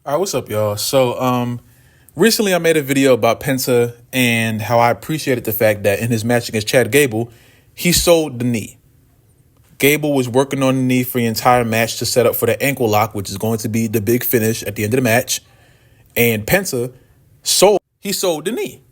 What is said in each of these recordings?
All right, what's up, y'all? Recently I made a video about Penta and how I appreciated the fact that in his match against Chad Gable, he sold the knee. Gable was working on the knee for the entire match to set up for the ankle lock, which is going to be the big finish at the end of the match. And Penta he sold the knee.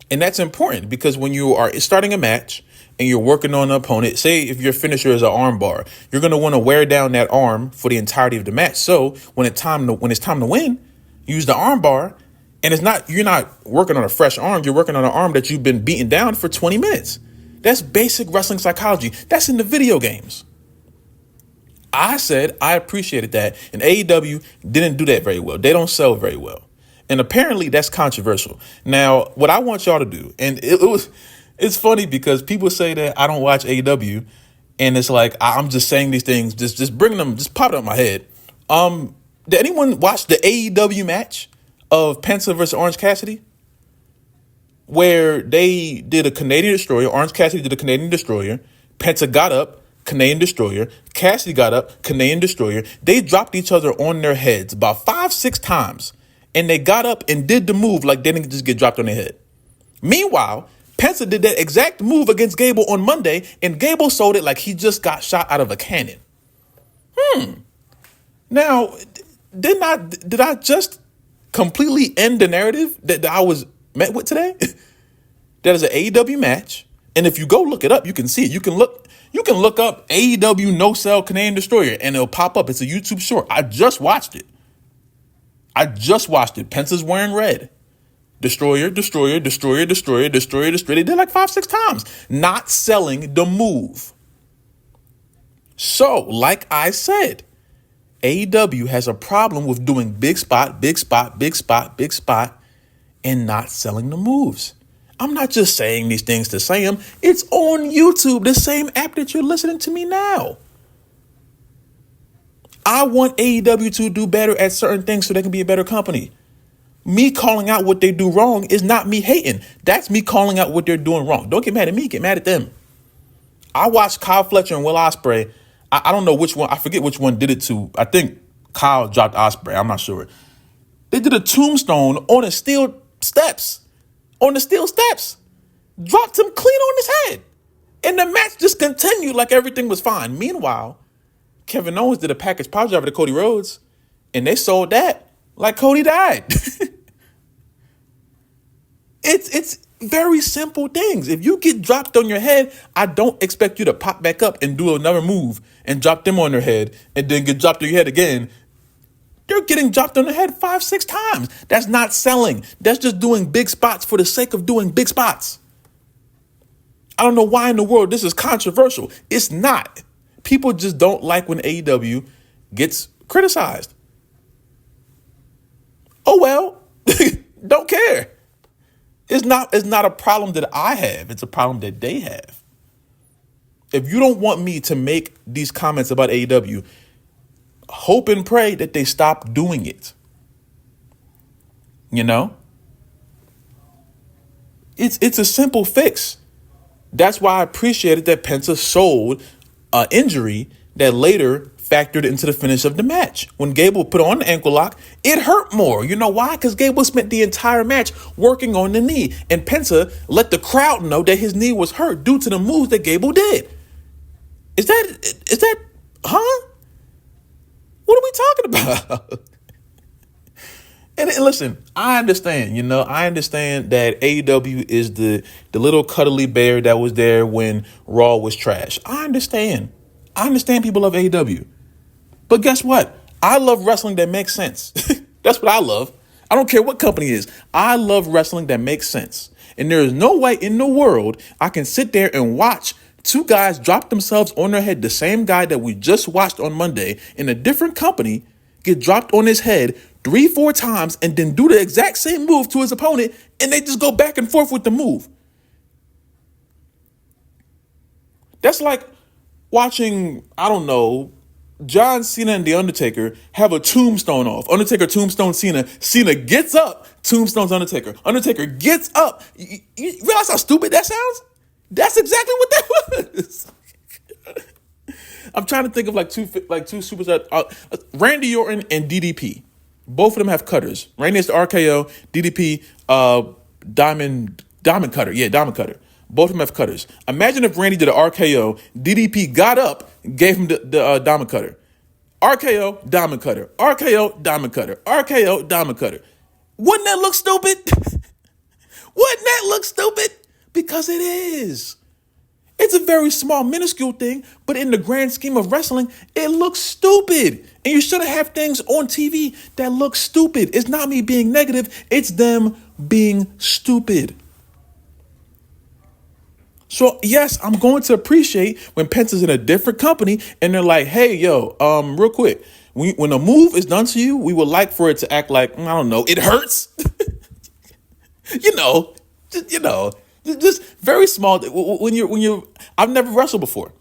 And that's important because when you are starting a match and you're working on an opponent, say if your finisher is an arm bar, you're going to want to wear down that arm for the entirety of the match. So when it's time to win, use the arm bar, and you're not working on a fresh arm, you're working on an arm that you've been beaten down for 20 minutes. That's basic wrestling psychology. That's in the video games. I said I appreciated that, and AEW didn't do that very well. They don't sell very well. And apparently that's controversial. Now, what I want y'all to do, and it's funny because people say that I don't watch AEW, and it's like I'm just saying these things, just bringing them, just popping up in my head. Did anyone watch the AEW match of Penta versus Orange Cassidy? Where they did a Canadian Destroyer, Orange Cassidy did a Canadian Destroyer, Penta got up, Canadian Destroyer, Cassidy got up, Canadian Destroyer. They dropped each other on their heads about 5-6 times. And they got up and did the move like they didn't just get dropped on their head. Meanwhile, Penta did that exact move against Gable on Monday, and Gable sold it like he just got shot out of a cannon. Now, did I just completely end the narrative that I was met with today? That is an AEW match, and if you go look it up, you can see it. You can look up AEW No Cell Canadian Destroyer, and it'll pop up. It's a YouTube short. I just watched it. Penta's wearing red. Destroyer, destroyer, destroyer, destroyer, destroyer, destroyer. They did like 5-6 times. Not selling the move. So, like I said, AEW has a problem with doing big spot, big spot, big spot, big spot, and not selling the moves. I'm not just saying these things to say them. It's on YouTube, the same app that you're listening to me now. I want AEW to do better at certain things so they can be a better company. Me calling out what they do wrong is not me hating. That's me calling out what they're doing wrong. Don't get mad at me, get mad at them. I watched Kyle Fletcher and Will Ospreay. I don't know which one. I forget which one did it to. I think Kyle dropped Ospreay. I'm not sure. They did a tombstone on the steel steps. Dropped him clean on his head. And the match just continued like everything was fine. Meanwhile, Kevin Owens did a package power driver to Cody Rhodes, and they sold that like Cody died. It's very simple things. If you get dropped on your head, I don't expect you to pop back up and do another move and drop them on their head and then get dropped on your head again. They're getting dropped on their head 5-6 times. That's not selling. That's just doing big spots for the sake of doing big spots. I don't know why in the world this is controversial. It's not. People just don't like when AEW gets criticized. Oh, well, don't care. It's not a problem that I have. It's a problem that they have. If you don't want me to make these comments about AEW, hope and pray that they stop doing it. You know? It's a simple fix. That's why I appreciated that Penta sold an injury that later factored into the finish of the match. When Gable put on the ankle lock, it hurt more. You know why? Because Gable spent the entire match working on the knee. And Penta let the crowd know that his knee was hurt due to the moves that Gable did. Is that, huh? What are we talking about? And listen, I understand that AEW is the little cuddly bear that was there when Raw was trash. I understand people love AEW. But guess what? I love wrestling that makes sense. That's what I love. I don't care what company it is. I love wrestling that makes sense. And there is no way in the world I can sit there and watch two guys drop themselves on their head, the same guy that we just watched on Monday in a different company, get dropped on his head 3-4 times and then do the exact same move to his opponent, and they just go back and forth with the move. That's like watching, I don't know, John Cena and The Undertaker have a tombstone off. Undertaker tombstone Cena. Cena gets up, tombstones Undertaker. Undertaker gets up. You realize how stupid that sounds? That's exactly what that was. I'm trying to think of like two superstars, Randy Orton and DDP. Both of them have cutters. Randy is the RKO, DDP, diamond cutter. Yeah, diamond cutter. Both of them have cutters. Imagine if Randy did an RKO, DDP got up, gave him the diamond cutter. RKO, diamond cutter. RKO, diamond cutter. RKO, diamond cutter. Wouldn't that look stupid? Wouldn't that look stupid? Because it is. It's a very small, minuscule thing, but in the grand scheme of wrestling, it looks stupid. And you shouldn't have things on TV that look stupid. It's not me being negative, it's them being stupid. So yes, I'm going to appreciate when Penta's in a different company and they're like, hey, yo, real quick, when a move is done to you, we would like for it to act like, I don't know, it hurts. Just very small. I've never wrestled before.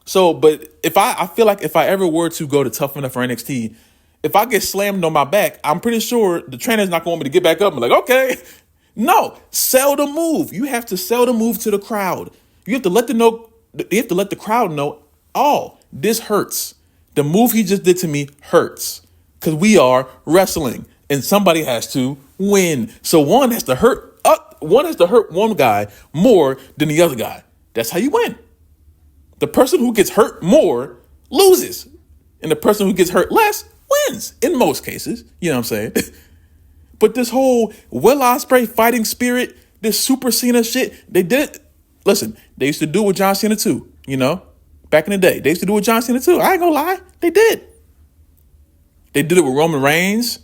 So, but I feel like if I ever were to go to Tough Enough or NXT, if I get slammed on my back, I'm pretty sure the trainer's not going to want me to get back up and be like, okay. No, sell the move. You have to sell the move to the crowd. You have to let the crowd know, oh, this hurts. The move he just did to me hurts. Because we are wrestling and somebody has to win. So one has to hurt one guy more than the other guy. That's how you win. The person who gets hurt more loses. And the person who gets hurt less wins in most cases. You know what I'm saying? But this whole Will Ospreay fighting spirit, this Super Cena shit, they did it. Listen, they used to do it with John Cena too, back in the day. They used to do it with John Cena too. I ain't gonna lie. They did. They did it with Roman Reigns.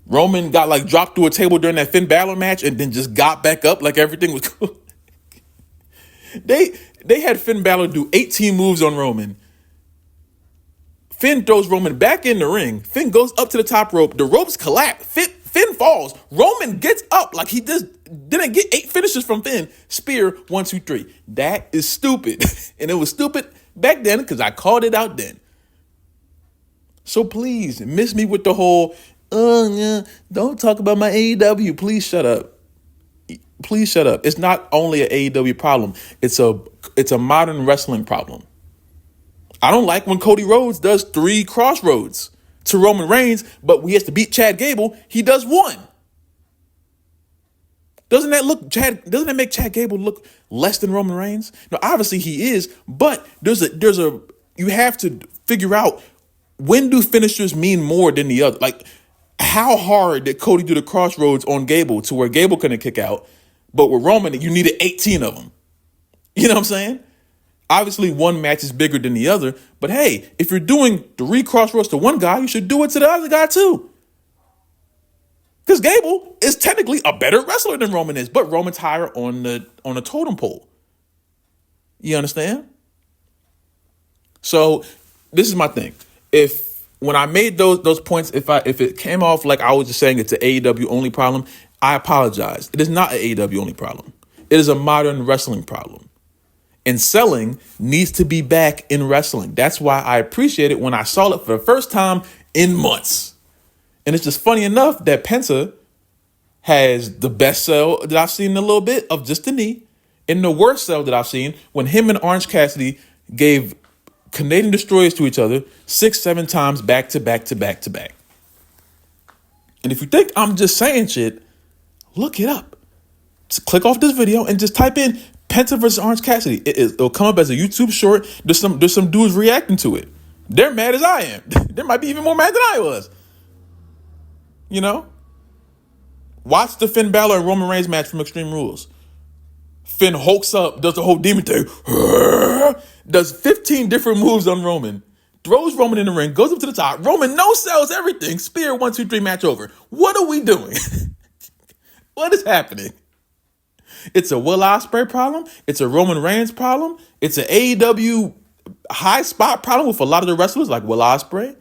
Roman got dropped through a table during that Finn Balor match and then just got back up like everything was cool. They had Finn Balor do 18 moves on Roman. Finn throws Roman back in the ring. Finn goes up to the top rope. The ropes collapse. Finn falls. Roman gets up like he just didn't get 8 finishes from Finn. Spear, 1, 2, 3. That is stupid. And it was stupid back then because I called it out then. So please, miss me with the whole, don't talk about my AEW. Please shut up. Please shut up. It's not only an AEW problem. It's a modern wrestling problem. I don't like when Cody Rhodes does 3 crossroads to Roman Reigns, but he has to beat Chad Gable. He does 1. Doesn't that make Chad Gable look less than Roman Reigns? No, obviously he is, but you have to figure out, when do finishers mean more than the other? How hard did Cody do the crossroads on Gable to where Gable couldn't kick out, but with Roman you needed 18 of them? You know what I'm saying? Obviously, one match is bigger than the other, but hey, if you're doing 3 crossroads to one guy, you should do it to the other guy too. Because Gable is technically a better wrestler than Roman is, but Roman's higher on the totem pole. You understand? So this is my thing. When I made those points, if it came off like I was just saying it's an AEW only problem, I apologize. It is not an AEW only problem. It is a modern wrestling problem. And selling needs to be back in wrestling. That's why I appreciate it when I saw it for the first time in months. And it's just funny enough that Penta has the best sell that I've seen in a little bit of just the knee, and the worst sell that I've seen when him and Orange Cassidy gave Canadian destroyers to each other 6-7 times back to back to back to back. And if you think I'm just saying shit, look it up. Just click off this video and just type in Penta versus Orange Cassidy. It'll come up as a YouTube short. There's some dudes reacting to it. They're mad as I am. They might be even more mad than I was. Watch the Finn Balor and Roman Reigns match from Extreme Rules. Finn hulks up, does the whole demon thing, does 15 different moves on Roman, throws Roman in the ring, goes up to the top. Roman no-sells everything. Spear, 1, 2, 3, match over. What are we doing? What is happening? It's a Will Ospreay problem. It's a Roman Reigns problem. It's an AEW high spot problem with a lot of the wrestlers like Will Ospreay.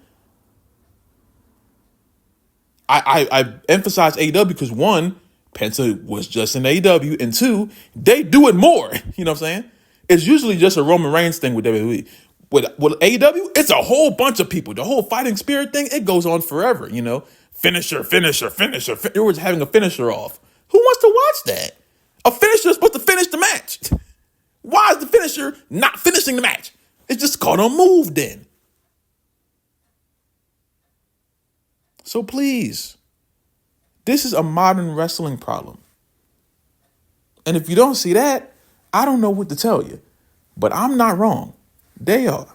I emphasize AEW because 1, Penta was just in AEW, and 2, they do it more. You know what I'm saying? It's usually just a Roman Reigns thing with WWE. With AEW, it's a whole bunch of people. The whole fighting spirit thing, it goes on forever, Finisher. They were having a finisher off. Who wants to watch that? A finisher is supposed to finish the match. Why is the finisher not finishing the match? It's just called a move then. So please, this is a modern wrestling problem. And if you don't see that, I don't know what to tell you. But I'm not wrong. They are.